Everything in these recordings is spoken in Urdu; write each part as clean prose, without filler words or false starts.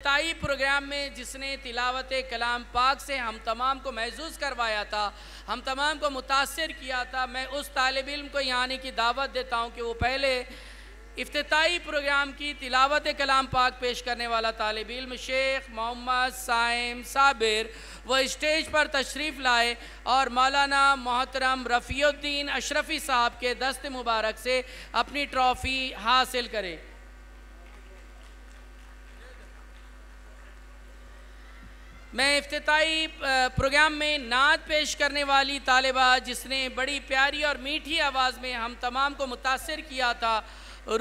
افتتاحی پروگرام میں جس نے تلاوت کلام پاک سے ہم تمام کو محظوظ کروایا تھا، ہم تمام کو متاثر کیا تھا، میں اس طالب علم کو یہاں آنے کی دعوت دیتا ہوں کہ وہ پہلے افتتاحی پروگرام کی تلاوت کلام پاک پیش کرنے والا طالب علم شیخ محمد سائم صابر وہ اسٹیج پر تشریف لائے اور مولانا محترم رفیع الدین اشرفی صاحب کے دست مبارک سے اپنی ٹرافی حاصل کرے۔ میں افتتاحی پروگرام میں نعت پیش کرنے والی طالبہ جس نے بڑی پیاری اور میٹھی آواز میں ہم تمام کو متاثر کیا تھا،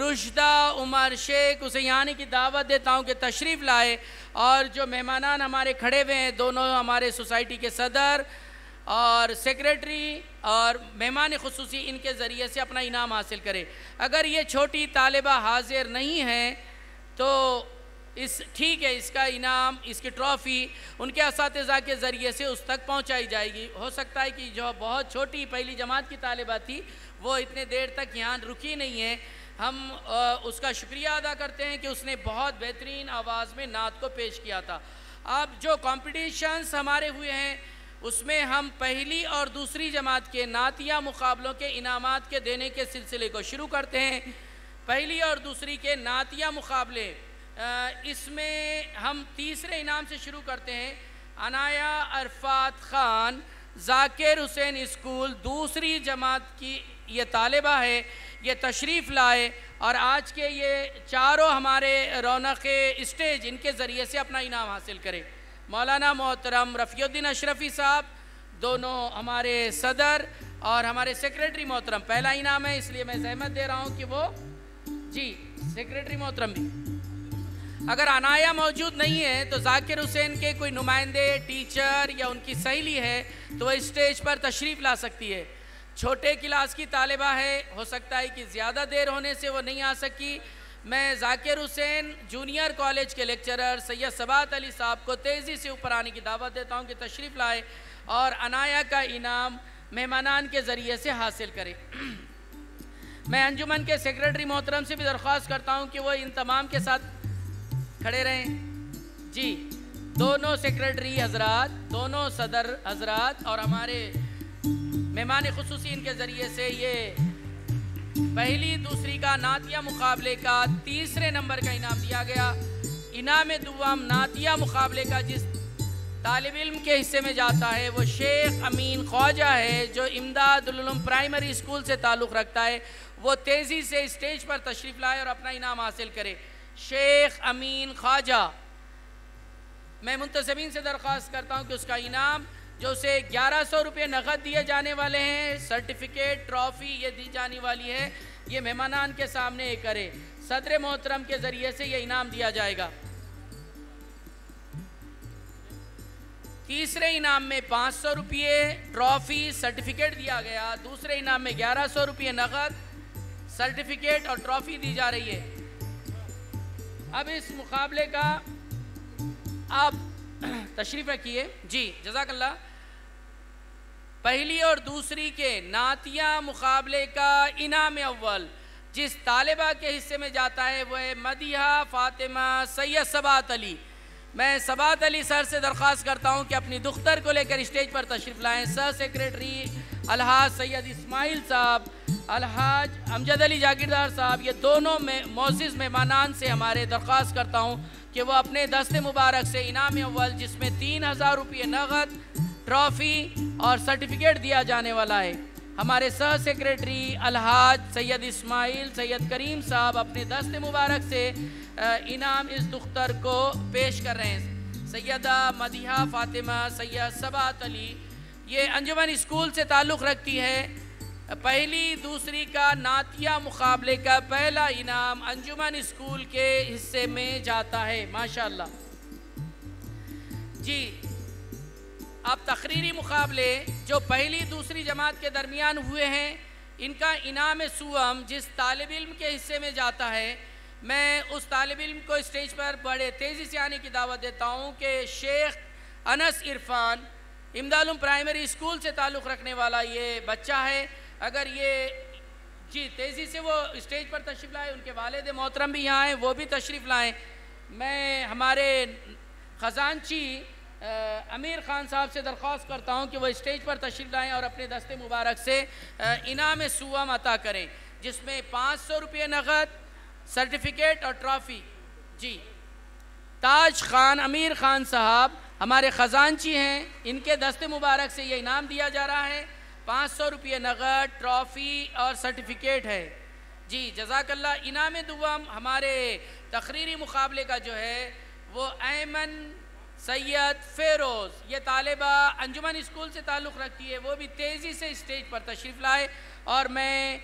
رشدہ عمر شیخ، اسے یہاں آنے کی دعوت دیتا ہوں کہ تشریف لائے، اور جو مہمانان ہمارے کھڑے ہوئے ہیں دونوں ہمارے سوسائٹی کے صدر اور سیکریٹری اور مہمان خصوصی ان کے ذریعے سے اپنا انعام حاصل کرے۔ اگر یہ چھوٹی طالبہ حاضر نہیں ہیں تو ٹھیک ہے، اس کا انعام، اس کی ٹرافی ان کے اساتذہ کے ذریعے سے اس تک پہنچائی جائے گی۔ ہو سکتا ہے کہ جو بہت چھوٹی پہلی جماعت کی طالبہ تھی وہ اتنے دیر تک یہاں رکی نہیں ہے، ہم اس کا شکریہ ادا کرتے ہیں کہ اس نے بہت بہترین آواز میں نعت کو پیش کیا تھا۔ اب جو کمپٹیشنز ہمارے ہوئے ہیں اس میں ہم پہلی اور دوسری جماعت کے نعتیہ مقابلوں کے انعامات کے دینے کے سلسلے کو شروع کرتے ہیں۔ پہلی اور دوسری کے نعتیہ مقابلے، اس میں ہم تیسرے انعام سے شروع کرتے ہیں۔ عنایہ عرفات خان ذاکر حسین اسکول دوسری جماعت کی یہ طالبہ ہے، یہ تشریف لائے اور آج کے یہ چاروں ہمارے رونق اسٹیج ان کے ذریعے سے اپنا انعام حاصل کرے۔ مولانا محترم رفیع الدین اشرفی صاحب دونوں ہمارے صدر اور ہمارے سیکریٹری محترم، پہلا انعام ہے اس لیے میں زحمت دے رہا ہوں کہ وہ سیکریٹری محترم بھی، اگر عنایہ موجود نہیں ہے تو ذاکر حسین کے کوئی نمائندے، ٹیچر یا ان کی سہیلی ہے تو وہ اسٹیج پر تشریف لا سکتی ہے۔ چھوٹے کلاس کی طالبہ ہے، ہو سکتا ہے کہ زیادہ دیر ہونے سے وہ نہیں آ سکی، میں ذاکر حسین جونیئر کالج کے لیکچرر سید ثبات علی صاحب کو تیزی سے اوپر آنے کی دعوت دیتا ہوں کہ تشریف لائے اور عنایہ کا انعام مہمانان کے ذریعے سے حاصل کرے۔ میں انجمن کے سیکریٹری محترم سے بھی درخواست کرتا ہوں کہ وہ ان تمام کے ساتھ کھڑے رہیں۔ دونوں سیکریٹری حضرات، دونوں صدر حضرات اور ہمارے مہمان خصوصی ان کے ذریعے سے یہ پہلی دوسری کا نعتیہ مقابلے کا تیسرے نمبر کا انعام دیا گیا۔ انعام دوم نعتیہ مقابلے کا جس طالب علم کے حصے میں جاتا ہے وہ شیخ امین خواجہ ہے، جو امداد العلوم پرائمری اسکول سے تعلق رکھتا ہے، وہ تیزی سے اسٹیج پر تشریف لائے اور اپنا انعام حاصل کرے۔ شیخ امین خواجہ، میں منتظمین سے درخواست کرتا ہوں کہ اس کا انعام جو اسے 1100 روپے نقد دیے جانے والے ہیں، سرٹیفکیٹ، ٹرافی یہ دی جانے والی ہے، یہ مہمانان کے سامنے کرے۔ صدر محترم کے ذریعے سے یہ انعام دیا جائے گا۔ تیسرے انعام میں 500 روپے ٹرافی سرٹیفکیٹ دیا گیا، دوسرے انعام میں 1100 روپے نقد سرٹیفکیٹ اور ٹرافی دی جا رہی ہے۔ اب اس مقابلے کا آپ تشریف رکھیے۔ جزاک اللہ۔ پہلی اور دوسری کے نعتیہ مقابلے کا انعام اول جس طالبہ کے حصے میں جاتا ہے وہ ہے مدیحہ فاطمہ سید ثبات علی۔ میں ثبات علی سر سے درخواست کرتا ہوں کہ اپنی دختر کو لے کر اسٹیج پر تشریف لائیں۔ سر سیکریٹری الحاج سید اسماعیل صاحب، الحاج امجد علی جاگیردار صاحب، یہ دونوں میں معزز مہمانان سے ہمارے درخواست کرتا ہوں کہ وہ اپنے دست مبارک سے انعام اول جس میں 3000 روپے نقد، ٹرافی اور سرٹیفکیٹ دیا جانے والا ہے، ہمارے سر سیکریٹری الحاج سید اسماعیل سید کریم صاحب اپنے دست مبارک سے انعام اس دختر کو پیش کر رہے ہیں۔ سیدہ مدیحہ فاطمہ سید ثبات علی، یہ انجمن اسکول سے تعلق رکھتی ہے۔ پہلی دوسری کا نعتیہ مقابلے کا پہلا انعام انجمن اسکول کے حصے میں جاتا ہے، ماشاءاللہ۔ اب تقریری مقابلے جو پہلی دوسری جماعت کے درمیان ہوئے ہیں ان کا انعام سوم جس طالب علم کے حصے میں جاتا ہے، میں اس طالب علم کو اسٹیج پر بڑے تیزی سے آنے کی دعوت دیتا ہوں کہ شیخ انس عرفان امداد العلوم پرائمری اسکول سے تعلق رکھنے والا یہ بچہ ہے، اگر یہ تیزی سے وہ اسٹیج پر تشریف لائے، ان کے والد محترم بھی یہاں ہیں، وہ بھی تشریف لائیں۔ میں ہمارے خزانچی امیر خان صاحب سے درخواست کرتا ہوں کہ وہ اسٹیج پر تشریف لائیں اور اپنے دست مبارک سے انعام سوم عطا کریں، جس میں 500 روپے نقد، سرٹیفکیٹ اور ٹرافی۔ جی، تاج خان امیر خان صاحب ہمارے خزانچی ہیں، ان کے دست مبارک سے یہ انعام دیا جا رہا ہے، 500 روپے نقد، ٹرافی اور سرٹیفکیٹ ہے۔ جی جزاک اللہ۔ انعام دوم ہمارے تقریری مقابلے کا جو ہے وہ ایمن سید فیروز، یہ طالبہ انجمن اسکول سے تعلق رکھتی ہے، وہ بھی تیزی سے اسٹیج پر تشریف لائے، اور میں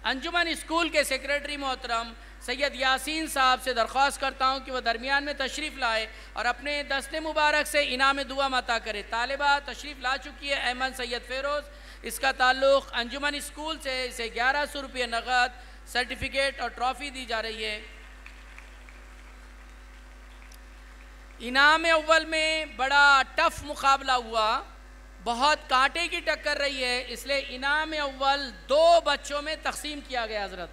انجمن اسکول کے سیکریٹری محترم سید یاسین صاحب سے درخواست کرتا ہوں کہ وہ درمیان میں تشریف لائے اور اپنے دست مبارک سے انعام دوم عطا کرے۔ طالبہ تشریف لا چکی ہے ایمن سید فیروز، اس کا تعلق انجمن اسکول سے، اسے 1100 روپے نقد، سرٹیفکیٹ اور ٹرافی دی جا رہی ہے۔ انعام اول میں بڑا ٹف مقابلہ ہوا، بہت کانٹے کی ٹکر رہی ہے، اس لیے انعام اول 2 بچوں میں تقسیم کیا گیا حضرت۔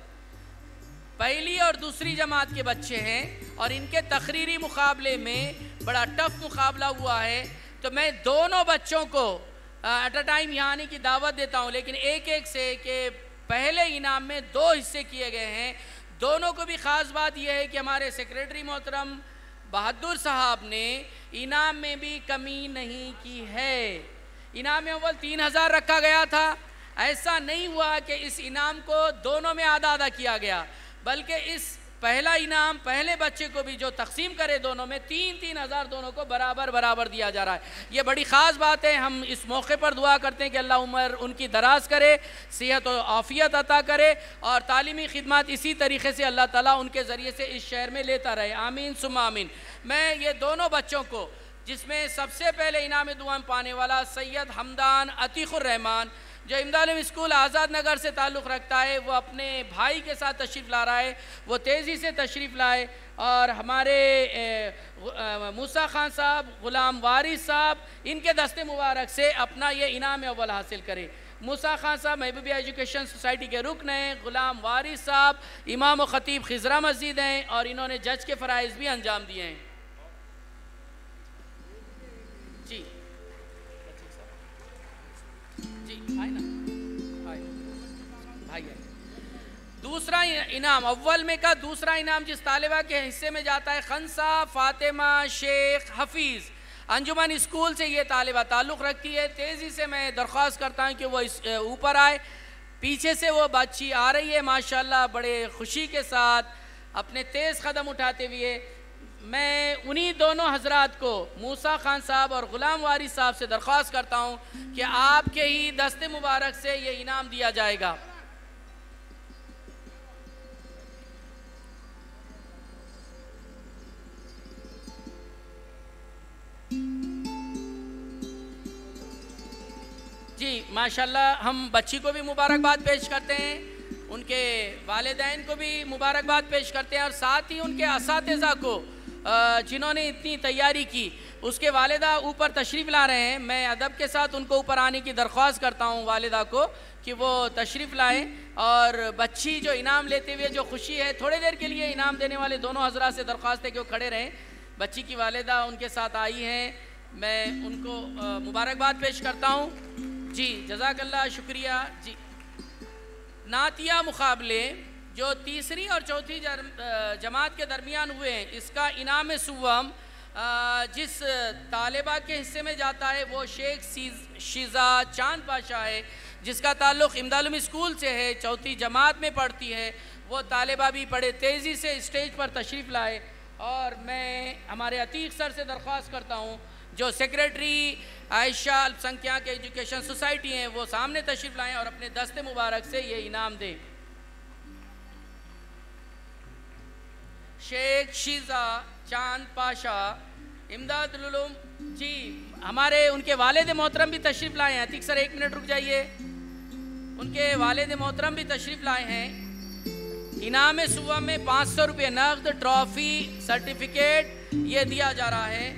پہلی اور دوسری جماعت کے بچے ہیں اور ان کے تقریری مقابلے میں بڑا ٹف مقابلہ ہوا ہے، تو میں دونوں بچوں کو ایٹ اے ٹائم یہاں آنے کی دعوت دیتا ہوں، لیکن ایک ایک سے کہ پہلے انعام میں 2 حصے کیے گئے ہیں۔ دونوں کو بھی خاص بات یہ ہے کہ ہمارے سیکریٹری محترم بہادر صاحب نے انعام میں بھی کمی نہیں کی ہے۔ انعام اول 3000 رکھا گیا تھا، ایسا نہیں ہوا کہ اس انعام کو دونوں میں آدھا آدھا کیا گیا، بلکہ اس پہلا انعام پہلے بچے کو بھی جو تقسیم کرے دونوں میں 3000 دونوں کو برابر برابر دیا جا رہا ہے۔ یہ بڑی خاص بات ہے، ہم اس موقع پر دعا کرتے ہیں کہ اللہ عمر ان کی دراز کرے، صحت و عافیت عطا کرے، اور تعلیمی خدمات اسی طریقے سے اللہ تعالیٰ ان کے ذریعے سے اس شہر میں لیتا رہے، آمین ثم آمین۔ میں یہ دونوں بچوں کو، جس میں سب سے پہلے انعام دوم پانے والا سید حمدان عتیق الرحمان جو امداد علم اسکول آزاد نگر سے تعلق رکھتا ہے، وہ اپنے بھائی کے ساتھ تشریف لا رہا ہے، وہ تیزی سے تشریف لائے، اور ہمارے موسیٰ خان صاحب، غلام وارث صاحب، ان کے دست مبارک سے اپنا یہ انعام اول حاصل کرے۔ موسیٰ خان صاحب محبوبیہ ایجوکیشن سوسائٹی کے رکن ہیں، غلام وارث صاحب امام و خطیب خضرہ مسجد ہیں، اور انہوں نے جج کے فرائض بھی انجام دیے ہیں۔ جی جی آئے نا، بھائی آئے۔ دوسرا انعام اول میں کا دوسرا انعام جس طالبہ کے حصے میں جاتا ہے، خنسا فاطمہ شیخ حفیظ، انجمن اسکول سے یہ طالبہ تعلق رکھتی ہے۔ تیزی سے میں درخواست کرتا ہوں کہ وہ اوپر آئے، پیچھے سے وہ بچی آ رہی ہے ماشاءاللہ بڑے خوشی کے ساتھ اپنے تیز قدم اٹھاتے ہوئے۔ میں انہی دونوں حضرات کو، موسیٰ خان صاحب اور غلام وارث صاحب سے درخواست کرتا ہوں کہ آپ کے ہی دست مبارک سے یہ انعام دیا جائے گا۔ جی ماشاءاللہ، ہم بچی کو بھی مبارکباد پیش کرتے ہیں، ان کے والدین کو بھی مبارکباد پیش کرتے ہیں، اور ساتھ ہی ان کے اساتذہ کو جنہوں نے اتنی تیاری کی۔ اس کے والدہ اوپر تشریف لا رہے ہیں، میں ادب کے ساتھ ان کو اوپر آنے کی درخواست کرتا ہوں والدہ کو کہ وہ تشریف لائیں، اور بچی جو انعام لیتے ہوئے جو خوشی ہے، تھوڑے دیر کے لیے انعام دینے والے دونوں حضرات سے درخواست ہے کہ وہ کھڑے رہیں۔ بچی کی والدہ ان کے ساتھ آئی ہیں، میں ان کو مبارکباد پیش کرتا ہوں۔ جی جزاک اللہ، شکریہ۔ جی نعتیہ مقابلے جو تیسری اور چوتھی جماعت کے درمیان ہوئے ہیں، اس کا انعام سوم جس طالبہ کے حصے میں جاتا ہے وہ شیخ شیزا چاند پاشا ہے، جس کا تعلق امداد علم اسکول سے ہے، چوتھی جماعت میں پڑھتی ہے۔ وہ طالبہ بھی بڑے تیزی سے اسٹیج پر تشریف لائے، اور میں ہمارے عتیق سر سے درخواست کرتا ہوں جو سیکریٹری عائشہ الپسنکھیاک ایجوکیشن سوسائٹی ہیں، وہ سامنے تشریف لائیں اور اپنے دست مبارک سے یہ انعام دیں۔ شیخ شیزا چاند پاشا امداد العلوم، جی ہمارے ان کے والد محترم بھی تشریف لائے ہیں۔ عتیق سر 1 منٹ رک جائیے، ان کے والد محترم بھی تشریف لائے ہیں۔ انعام سوم میں 500 روپے نقد، ٹرافی، سرٹیفکیٹ یہ دیا جا رہا ہے۔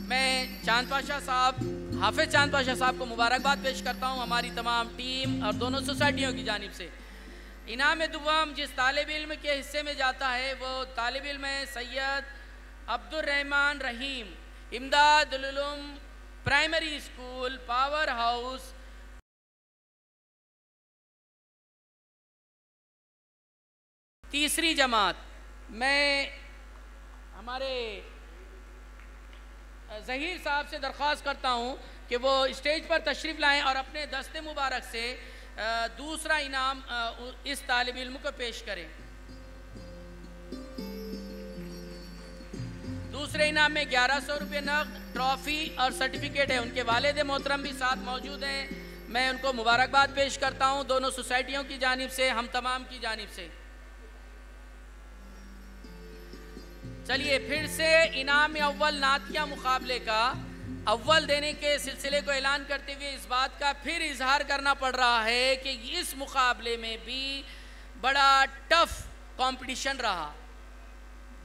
میں چاند پاشا صاحب، حافظ چاند پاشا صاحب کو مبارکباد پیش کرتا ہوں ہماری تمام ٹیم اور دونوں سوسائٹیوں کی جانب سے۔ انعام دوم جس طالب علم کے حصے میں جاتا ہے وہ طالب علم ہے سید عبد الرحمن رحیم، امداد العلوم پرائمری اسکول، پاور ہاؤس، تیسری جماعت۔ میں ہمارے ظہیر صاحب سے درخواست کرتا ہوں کہ وہ اسٹیج پر تشریف لائیں اور اپنے دست مبارک سے دوسرا انعام اس طالب علم کو پیش کریں۔ دوسرے انعام میں 1100 روپے نقد، ٹرافی اور سرٹیفکیٹ ہے۔ ان کے والد محترم بھی ساتھ موجود ہیں، میں ان کو مبارکباد پیش کرتا ہوں دونوں سوسائٹیوں کی جانب سے، ہم تمام کی جانب سے۔ چلیے پھر سے انعام اول نعتیہ مقابلے کا اول دینے کے سلسلے کو اعلان کرتے ہوئے اس بات کا پھر اظہار کرنا پڑ رہا ہے کہ اس مقابلے میں بھی بڑا ٹف کمپٹیشن رہا،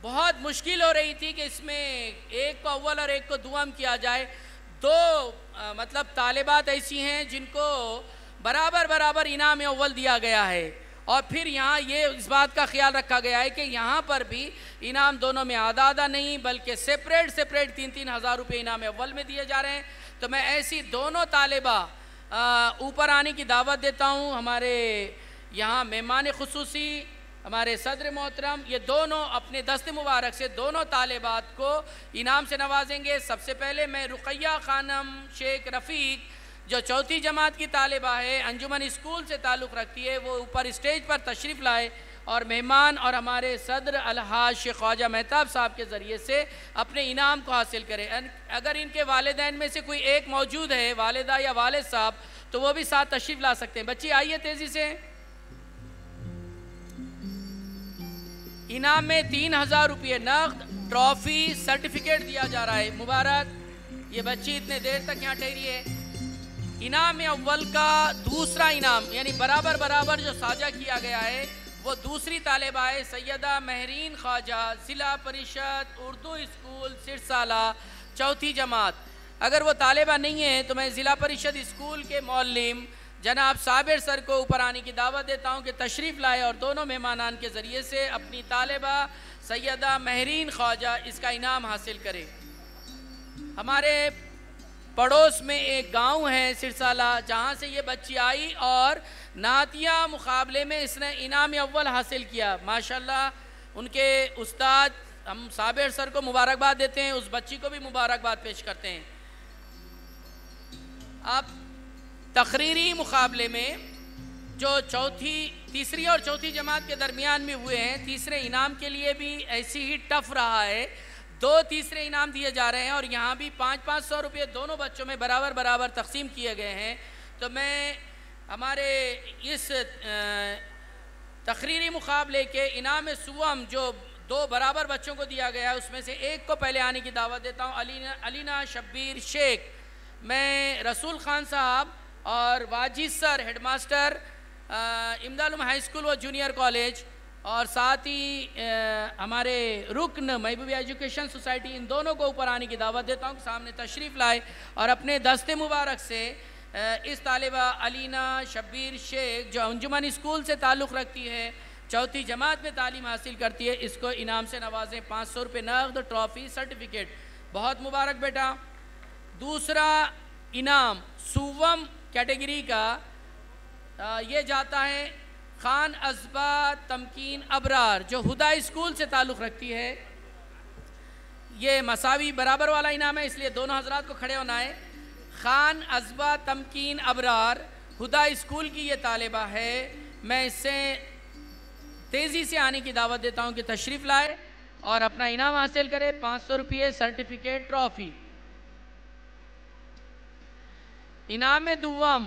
بہت مشکل ہو رہی تھی کہ اس میں ایک کو اول اور ایک کو دوم کیا جائے۔ دو مطلب طالبات ایسی ہیں جن کو برابر برابر انعام اول دیا گیا ہے، اور پھر یہاں یہ اس بات کا خیال رکھا گیا ہے کہ یہاں پر بھی انعام دونوں میں آدھا آدھا نہیں بلکہ سپریٹ 3 ہزار روپے انعام اول میں دیے جا رہے ہیں۔ تو میں ایسی دونوں طالبہ اوپر آنے کی دعوت دیتا ہوں۔ ہمارے یہاں مہمان خصوصی ہمارے صدر محترم یہ دونوں اپنے دست مبارک سے دونوں طالبات کو انعام سے نوازیں گے۔ سب سے پہلے میں رقیہ خانم شیخ رفیق جو چوتھی جماعت کی طالبہ ہے، انجمن اسکول سے تعلق رکھتی ہے، وہ اوپر اسٹیج پر تشریف لائے اور مہمان اور ہمارے صدر الحاج شیخ خواجہ مہتاب صاحب کے ذریعے سے اپنے انعام کو حاصل کرے۔ اگر ان کے والدین میں سے کوئی ایک موجود ہے، والدہ یا والد صاحب، تو وہ بھی ساتھ تشریف لا سکتے ہیں۔ بچی آئیے تیزی سے۔ انعام میں 3000 روپے نقد، ٹرافی، سرٹیفکیٹ دیا جا رہا ہے۔ مبارک، یہ بچی اتنے دیر تک یہاں ٹھہری ہے۔ انعام اول کا دوسرا انعام یعنی برابر برابر جو ساجھا کیا گیا ہے وہ دوسری طالبہ ہے سیدہ مہرین خواجہ، ضلع پریشد اردو اسکول سرسالہ، چوتھی جماعت۔ اگر وہ طالبہ نہیں ہے تو میں ضلع پریشد اسکول کے معلم جناب صابر سر کو اوپر آنے کی دعوت دیتا ہوں کہ تشریف لائے اور دونوں مہمانان کے ذریعے سے اپنی طالبہ سیدہ مہرین خواجہ اس کا انعام حاصل کرے۔ ہمارے پڑوس میں ایک گاؤں ہے سرسالہ جہاں سے یہ بچی آئی اور نعتیہ مقابلے میں اس نے انعام اول حاصل کیا۔ ماشاءاللہ ان کے استاد ہم صابر سر کو مبارکباد دیتے ہیں، اس بچی کو بھی مبارکباد پیش کرتے ہیں۔ اب تقریری مقابلے میں جو تیسری اور چوتھی جماعت کے درمیان میں ہوئے ہیں، تیسرے انعام کے لیے بھی ایسی ہی ٹف رہا ہے۔ 2 تیسرے انعام دیے جا رہے ہیں اور یہاں بھی 500 روپے دونوں بچوں میں برابر برابر تقسیم کیے گئے ہیں۔ تو میں ہمارے اس تقریری مقابلے کے انعام سوم جو 2 برابر بچوں کو دیا گیا ہے اس میں سے ایک کو پہلے آنے کی دعوت دیتا ہوں، علینا شبیر شیخ۔ میں رسول خان صاحب اور واجد سر ہیڈ ماسٹر امداد العلوم ہائی اسکول و جونیئر کالج اور ساتھ ہی ہمارے رکن محبوبیہ ایجوکیشن سوسائٹی، ان دونوں کو اوپر آنے کی دعوت دیتا ہوں کہ سامنے تشریف لائے اور اپنے دست مبارک سے اس طالبہ علینا شبیر شیخ جو انجمن اسکول سے تعلق رکھتی ہے، چوتھی جماعت میں تعلیم حاصل کرتی ہے، اس کو انعام سے نوازیں۔ 500 روپے نقد، ٹرافی، سرٹیفکیٹ۔ بہت مبارک بیٹا۔ دوسرا انعام سوم کیٹیگری کا یہ جاتا ہے خان ازبا تمکین ابرار جو ہدا اسکول سے تعلق رکھتی ہے۔ یہ مساوی برابر والا انعام ہے، اس لیے دونوں حضرات کو کھڑے ہونا ہے۔ خان ازبا تمکین ابرار ہدا اسکول کی یہ طالبہ ہے، میں اس سے تیزی سے آنے کی دعوت دیتا ہوں کہ تشریف لائے اور اپنا انعام حاصل کرے۔ 500 روپے سرٹیفکیٹ، ٹرافی۔ انعام دوم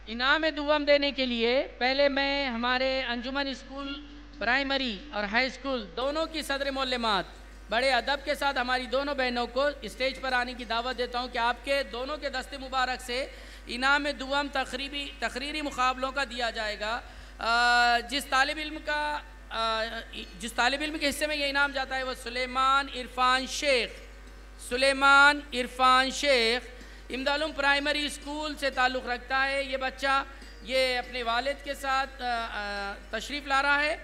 انعام دوم دینے کے لیے پہلے میں ہمارے انجمن اسکول پرائمری اور ہائی اسکول دونوں کی صدر معلمات بڑے ادب کے ساتھ ہماری دونوں بہنوں کو اسٹیج پر آنے کی دعوت دیتا ہوں کہ آپ کے دونوں کے دست مبارک سے انعام دوم تقریری مقابلوں کا دیا جائے گا۔ جس طالب علم کے حصے میں یہ انعام جاتا ہے وہ سلیمان عرفان شیخ امدالم پرائمری اسکول سے تعلق رکھتا ہے۔ یہ بچہ یہ اپنے والد کے ساتھ تشریف لا رہا ہے۔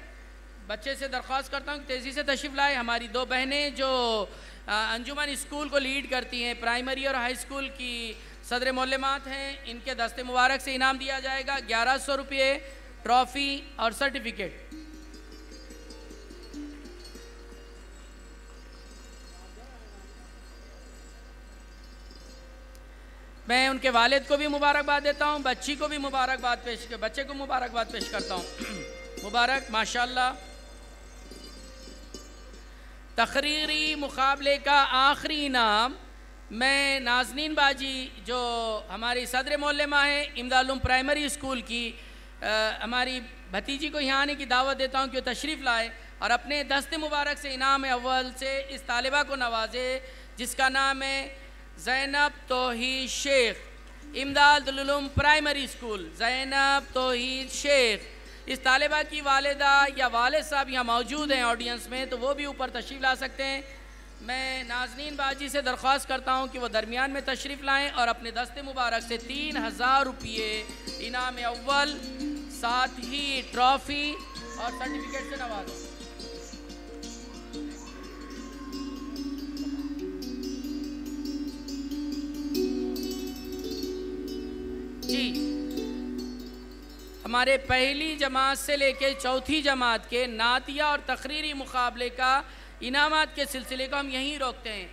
بچے سے درخواست کرتا ہوں کہ تیزی سے تشریف لائے۔ ہماری دو بہنیں جو انجمن اسکول کو لیڈ کرتی ہیں، پرائمری اور ہائی اسکول کی صدر معلمات ہیں، ان کے دست مبارک سے انعام دیا جائے گا 1100 روپے، ٹرافی اور سرٹیفکیٹ۔ میں ان کے والد کو بھی مبارکباد دیتا ہوں، بچے کو مبارکباد پیش کرتا ہوں۔ مبارک، ماشاءاللہ۔ تقریری مقابلے کا آخری انعام میں نازنین باجی جو ہماری صدر معلمہ ہیں امدالم پرائمری اسکول کی، ہماری بھتیجی کو یہاں آنے کی دعوت دیتا ہوں کہ وہ تشریف لائے اور اپنے دست مبارک سے انعام اول سے اس طالبہ کو نوازے جس کا نام ہے زینب توحید شیخ، امداد العلوم پرائمری اسکول۔ زینب توحید شیخ، اس طالبہ کی والدہ یا والد صاحب یہاں موجود ہیں آڈینس میں، تو وہ بھی اوپر تشریف لا سکتے ہیں۔ میں نازنین باجی سے درخواست کرتا ہوں کہ وہ درمیان میں تشریف لائیں اور اپنے دست مبارک سے 3000 روپے انعام اول، ساتھ ہی ٹرافی اور سرٹیفکیٹ سے نوازیں۔ جی، ہمارے پہلی جماعت سے لے کے چوتھی جماعت کے نعتیہ اور تقریری مقابلے کا انعامات کے سلسلے کو ہم یہیں روکتے ہیں۔